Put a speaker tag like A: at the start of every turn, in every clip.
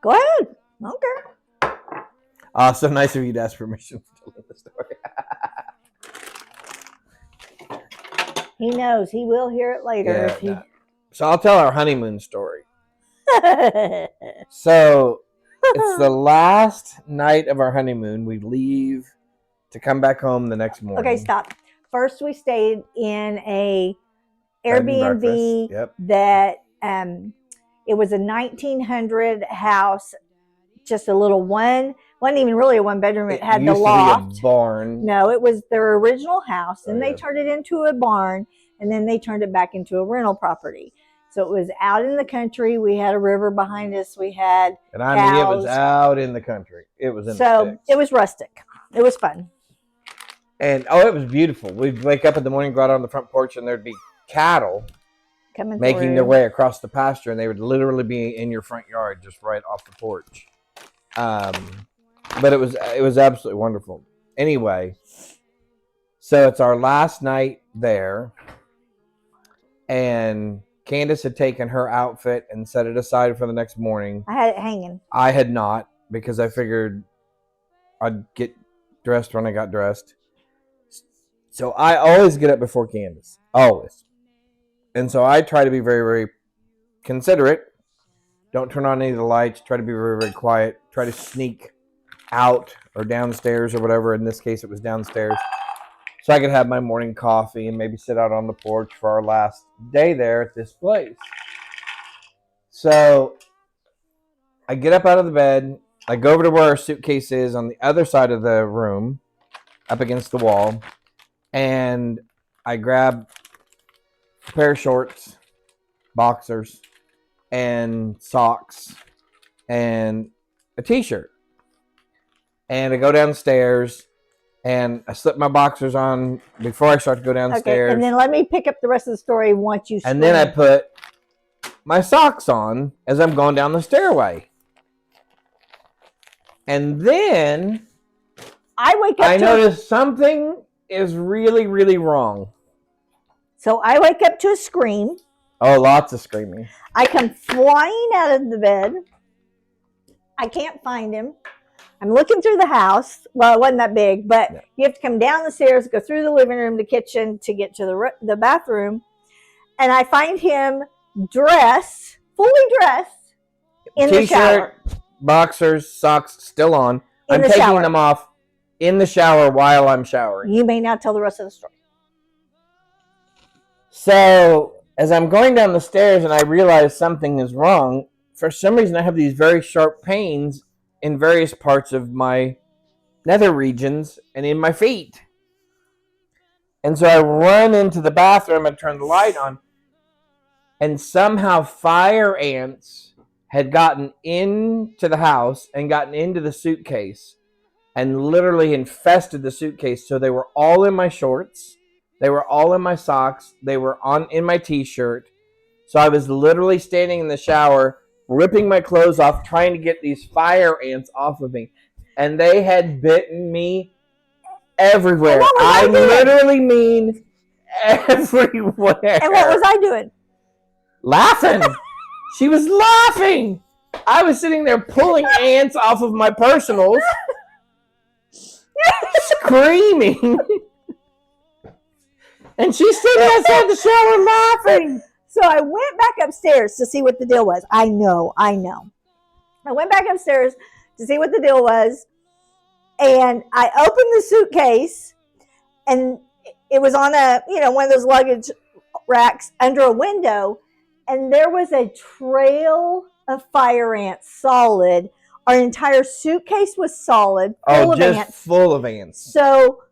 A: Go ahead. Okay.
B: So nice of you to ask permission to tell the story.
A: He knows. He will hear it later.
B: Yeah,
A: if he...
B: no. So I'll tell our honeymoon story. So it's the last night of our honeymoon. We leave to come back home the next morning.
A: Okay, stop. First, we stayed in a
B: Bed and
A: Airbnb
B: breakfast. Yep.
A: that it was a 1900 house, just a little one. Wasn't even really a one bedroom. It had the loft.
B: To be a barn.
A: No, it was their original house, and
B: Oh,
A: they
B: yeah.
A: turned it into a barn, and then they turned it back into a rental property. So it was out in the country. We had a river behind us. We had
B: And I mean, it was
A: cows.
B: out in the country. It was in the
A: So
B: sticks.
A: it was rustic. It was fun.
B: And it was beautiful. We'd wake up in the morning, go out on the front porch, and there'd be cattle
A: Coming
B: making
A: through.
B: their way across the pasture, and they would literally be in your front yard, just right off the porch. But it was absolutely wonderful. Anyway, so it's our last night there, and Candace had taken her outfit and set it aside for the next morning.
A: I had it hanging.
B: I had not, because I figured I'd get dressed when I got dressed. So I always get up before Candace. Always. And so I try to be very, very considerate. Don't turn on any of the lights. Try to be very, very quiet. Try to sneak out or downstairs or whatever. In this case, it was downstairs. So I could have my morning coffee and maybe sit out on the porch for our last day there at this place. So I get up out of the bed. I go over to where our suitcase is on the other side of the room, up against the wall. And I grab a pair of shorts, boxers, and socks, and a t-shirt. And I go downstairs, and I slip my boxers on before I start to go downstairs.
A: Okay, and then let me pick up the rest of the story once you
B: And then I put my socks on as I'm going down the stairway. And then
A: I wake up
B: I notice something is really, really wrong.
A: So I wake up to a scream.
B: Oh, lots of screaming.
A: I come flying out of the bed. I can't find him. I'm looking through the house. Well, it wasn't that big, but you have to come down the stairs, go through the living room, the kitchen to get to the bathroom. And I find him dressed, fully dressed, in the shower.
B: Boxers, socks still on. I'm
A: the
B: taking
A: shower.
B: them off in the shower while I'm showering.
A: You may not tell the rest of the story.
B: So as I'm going down the stairs and I realize something is wrong, for some reason I have these very sharp pains in various parts of my nether regions and in my feet. And so I run into the bathroom and turn the light on, and somehow fire ants had gotten into the house and gotten into the suitcase and literally infested the suitcase. So they were all in my shorts. They were all in my socks. They were in my t-shirt. So I was literally standing in the shower, ripping my clothes off, trying to get these fire ants off of me. And they had bitten me everywhere. I literally mean everywhere.
A: And what was I doing?
B: Laughing. She was laughing. I was sitting there pulling ants off of my personals, screaming. And she's sitting outside the shower laughing.
A: So I went back upstairs to see what the deal was. I know. I went back upstairs to see what the deal was. And I opened the suitcase, and it was on one of those luggage racks under a window. And there was a trail of fire ants, solid. Our entire suitcase was solid, full of ants.
B: Full of ants.
A: So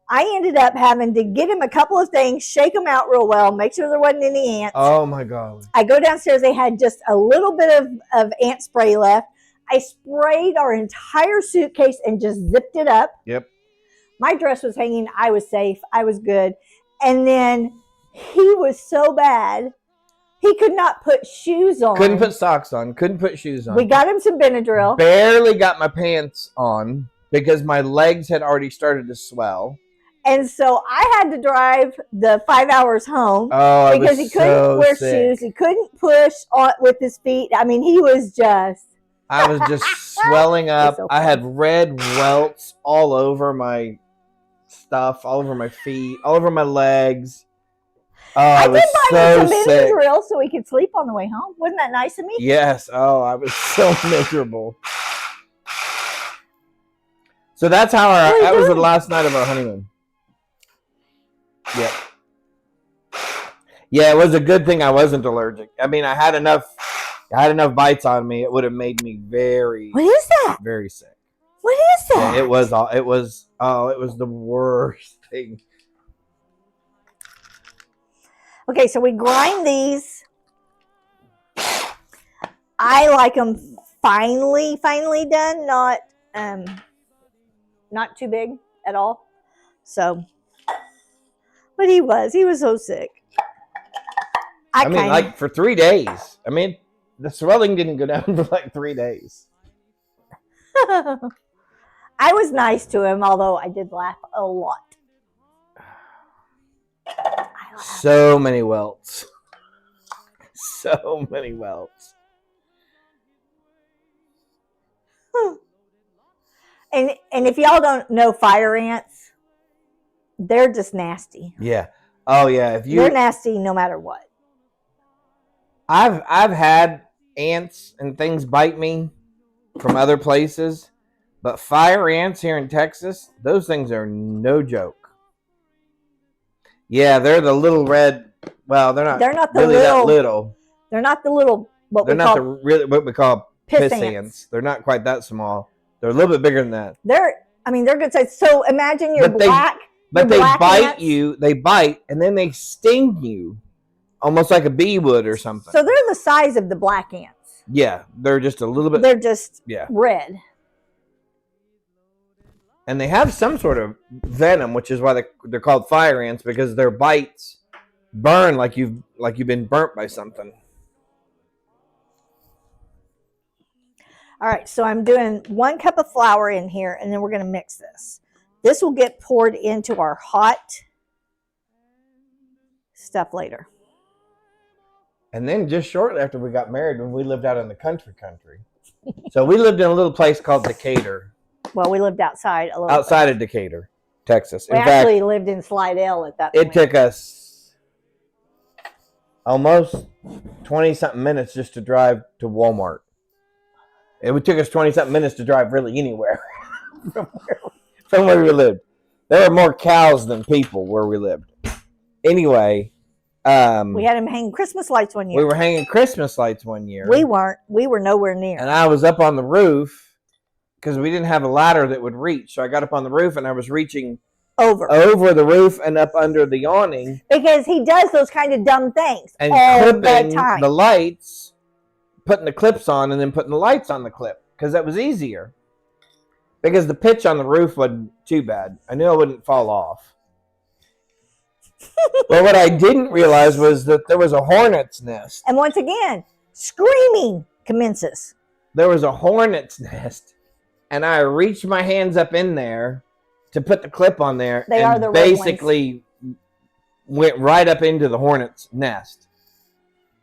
A: I ended up having to get him a couple of things, shake them out real well, make sure there wasn't any ants.
B: Oh, my God.
A: I go downstairs. They had just a little bit of ant spray left. I sprayed our entire suitcase and just zipped it up.
B: Yep.
A: My dress was hanging. I was safe. I was good. And then he was so bad. He could not put shoes on.
B: Couldn't put socks on. Couldn't put shoes on.
A: We got him some Benadryl.
B: Barely got my pants on because my legs had already started to swell.
A: And so I had to drive the 5 hours home because he couldn't wear shoes. He couldn't push on with his feet. I mean, he was just...
B: I was just swelling up.
A: so
B: I
A: funny.
B: had red welts all over my stuff, all over my feet, all over my legs. Oh,
A: I
B: I
A: did
B: was
A: buy
B: so
A: you some
B: sick.
A: Benadryl so we could sleep on the way home. Wasn't that nice of me?
B: Yes. Oh, I was so miserable. So that's how
A: What are you
B: that was the
A: doing?
B: last night of our honeymoon. Yep. Yeah, it was a good thing I wasn't allergic. I mean, I had enough bites on me. It would have made me very,
A: What is that?
B: very sick.
A: What is that?
B: Yeah, it was the worst thing.
A: Okay, so we grind these. I like them finely done, not too big at all. So, but he was so sick.
B: I mean, like for 3 days. I mean, the swelling didn't go down for like 3 days.
A: I was nice to him, although I did laugh a lot.
B: So many welts. So many welts.
A: And if y'all don't know fire ants, they're just nasty.
B: Yeah. Oh yeah.
A: They're nasty no matter what.
B: I've had ants and things bite me from other places, but fire ants here in Texas, those things are no joke. Yeah, they're the little red. Well, they're not
A: the
B: really
A: little,
B: that little.
A: They're not the little what
B: we call
A: piss
B: ants.
A: ants.
B: They're not quite that small. They're a little bit bigger than that.
A: They're good size. So imagine you're black.
B: But they
A: black
B: bite
A: ants.
B: you. They bite and then they sting you, almost like a bee would or something.
A: So they're the size of the black ants.
B: Yeah, they're just a little bit.
A: They're just red.
B: And they have some sort of venom, which is why they're called fire ants, because their bites burn like you've been burnt by something.
A: All right, so I'm doing 1 cup of flour in here, and then we're going to mix this. This will get poured into our hot stuff later.
B: And then just shortly after we got married, when we lived out in the country. So we lived in a little place called Decatur.
A: Well, we lived outside a little
B: outside of Decatur, Texas.
A: We actually lived in Slidell at that point.
B: It took us almost 20-something minutes just to drive to Walmart. It took us 20-something minutes to drive really anywhere from where we lived. There were more cows than people where we lived. Anyway.
A: We had them hanging Christmas lights one year.
B: We were hanging Christmas lights one year.
A: We weren't. We were nowhere near.
B: And I was up on the roof because we didn't have a ladder that would reach. So I got up on the roof and I was reaching over the roof and up under the awning.
A: Because he does those kind of dumb things
B: and
A: all
B: clipping
A: the time.
B: The lights, putting the clips on and then putting the lights on the clip because that was easier. Because the pitch on the roof wasn't too bad. I knew I wouldn't fall off. But what I didn't realize was that there was a hornet's nest.
A: And once again, screaming commences.
B: There was a hornet's nest, and I reached my hands up in there to put the clip on there.
A: They
B: and
A: are the
B: basically went right up into the hornet's nest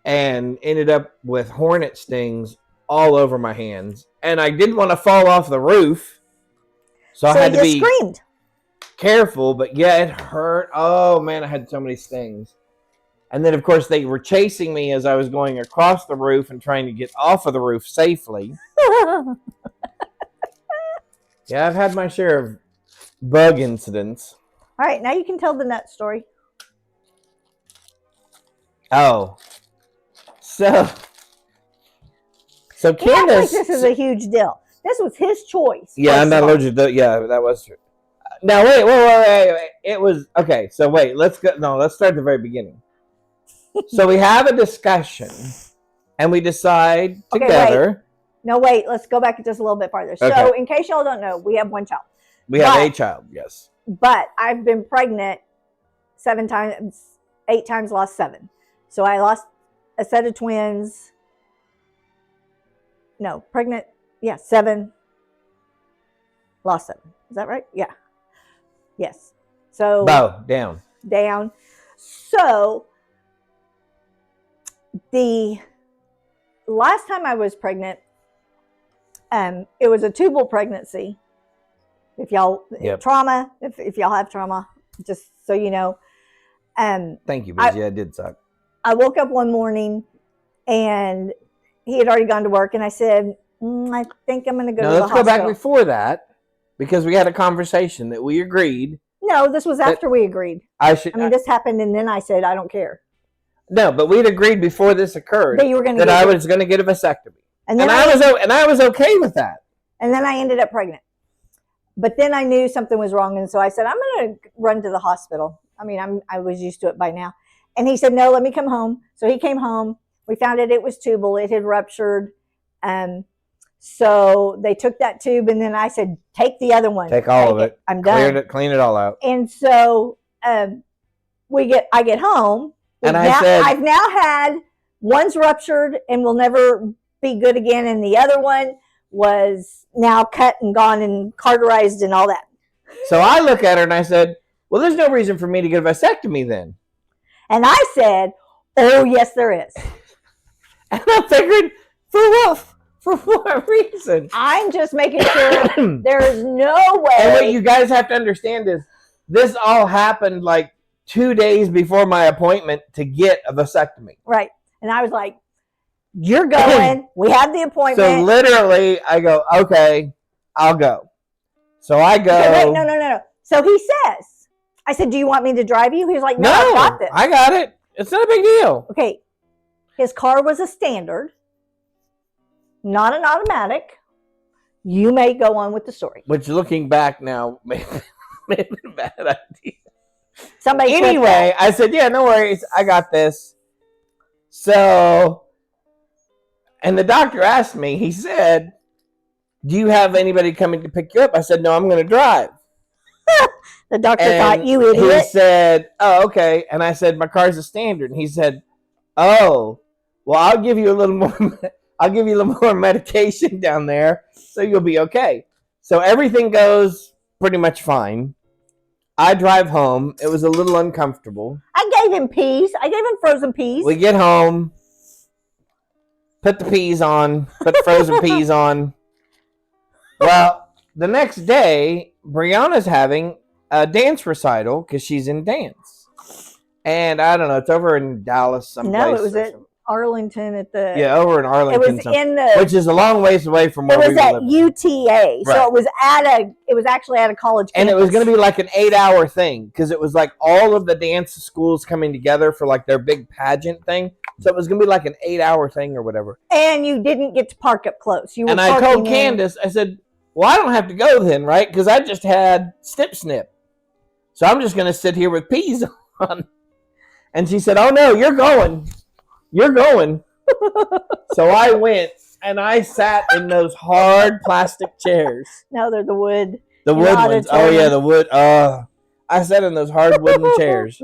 B: and ended up with hornet stings all over my hands. And I didn't want to fall off the roof, so I had to be
A: screamed.
B: Careful, but yeah, it hurt. Oh man, I had so many stings. And then of course they were chasing me as I was going across the roof and trying to get off of the roof safely. Yeah, I've had my share of bug incidents.
A: All right, now you can tell the nut story.
B: Oh. So Candace,
A: like this is a huge deal. This was his choice.
B: Yeah, I'm not allergic to. Yeah, that was true. Now wait. It was okay. So wait, let's go. No, let's start at the very beginning. So we have a discussion, and we decide together.
A: Wait. Let's go back just a little bit farther.
B: Okay.
A: So, in case y'all don't know, we have 1 child.
B: We have a child. Yes.
A: But I've been pregnant 7 times, 8 times, lost 7. So I lost a set of twins. No, pregnant. Yeah, 7. Lost 7. Is that right? Yeah. Yes. So
B: down.
A: So the last time I was pregnant, It was a tubal pregnancy. If y'all
B: Yep.
A: trauma, if y'all have trauma, just so you know.
B: Thank you, Biz. Yeah, it did suck.
A: I woke up one morning and he had already gone to work, and I said, I think I'm going to go
B: No,
A: to the
B: let's go back
A: hospital.
B: before that because we had a conversation that we agreed.
A: No, this was after we agreed. This happened, and then I said, I don't care.
B: No, but we'd agreed before this occurred
A: That you were going to
B: that I was going to get a vasectomy,
A: and
B: I was okay with that.
A: And then I ended up pregnant. But then I knew something was wrong, and so I said, I'm going to run to the hospital. I mean, I was used to it by now. And he said, no, let me come home. So he came home. We found it was tubal. It had ruptured. So they took that tube, and then I said, take the other one.
B: Take all of it.
A: I'm done.
B: Clean it all out.
A: And so I get home.
B: And I said,
A: I've now had, one's ruptured and will never be good again, and the other one was now cut and gone and cauterized and all that.
B: So I look at her and I said, well, there's no reason for me to get a vasectomy then.
A: And I said, oh, yes, there is.
B: And I figured, for what? For what reason?
A: I'm just making sure there is no way.
B: And what you guys have to understand is this all happened like 2 days before my appointment to get a vasectomy.
A: Right. And I was like, you're going. We have the appointment.
B: So literally, I go, okay, I'll go. So I go.
A: Okay, wait, no. So he says, I said, do you want me to drive you? He was like, no, I've got this.
B: I got it. It's not a big deal.
A: Okay. His car was a standard, not an automatic. You may go on with the story.
B: Which, looking back now, may have been a bad idea.
A: Anyway,
B: I said, yeah, no worries. I got this. So, and the doctor asked me, he said, do you have anybody coming to pick you up? I said, no, I'm going to drive.
A: The doctor thought, you idiot.
B: He said, oh, okay. And I said, my car's a standard. And he said, oh, well, I'll give you a little more medication down there, so you'll be okay. So everything goes pretty much fine. I drive home. It was a little uncomfortable.
A: I gave him peas. I gave him frozen peas.
B: We get home, put the peas on, put the frozen peas on. Well, the next day, Brianna's having a dance recital because she's in dance. And I don't know, it's over in Dallas someplace.
A: No, it was at Arlington at the...
B: Yeah, over in Arlington.
A: It was in the...
B: Which is a long ways away from where we were living.
A: It was at UTA. Right. So it was actually at a college campus.
B: And it was going to be like an 8-hour thing because it was like all of the dance schools coming together for like their big pageant thing. So it was going to be like an 8-hour thing or whatever.
A: And you didn't get to park up close. You were
B: and I told Candace, I said, well, I don't have to go then, right? Because I just had snip. So I'm just going to sit here with peas on. And she said, oh, no, you're going. You're going. So I went, and I sat in those hard plastic chairs.
A: No, they're the wood.
B: The wood ones. Oh, yeah, the wood. I sat in those hard wooden chairs.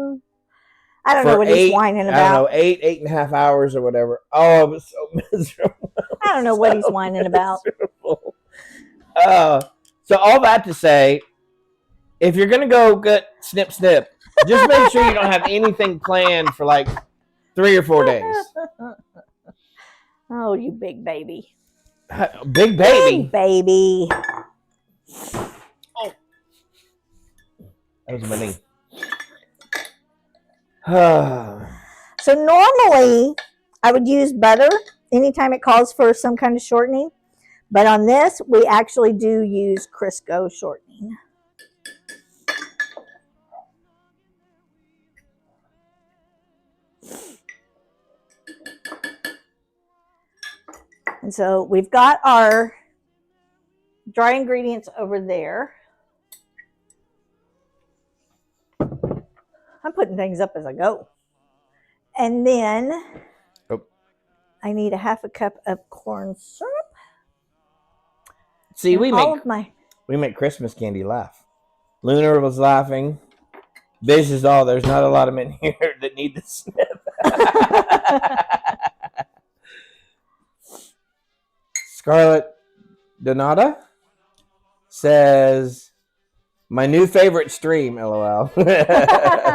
A: I don't know what he's whining about.
B: I don't know, 8.5 hours or whatever. Oh, it was so miserable.
A: I don't know what he's whining about.
B: So all that to say, if you're going to go get snip, just make sure you don't have anything planned for like 3 or 4 days.
A: Oh, you big baby.
B: Big baby?
A: Big baby.
B: Oh. That was my knee.
A: So normally, I would use butter anytime it calls for some kind of shortening. But on this, we actually do use Crisco shortening. And so we've got our dry ingredients over there. I'm putting things up as I go. And then I need a 1/2 cup of corn syrup.
B: See, we make Christmas candy laugh. Lunar was laughing. Biz is all. There's not a lot of men here that need to snip. Scarlett Donata says, my new favorite stream, LOL.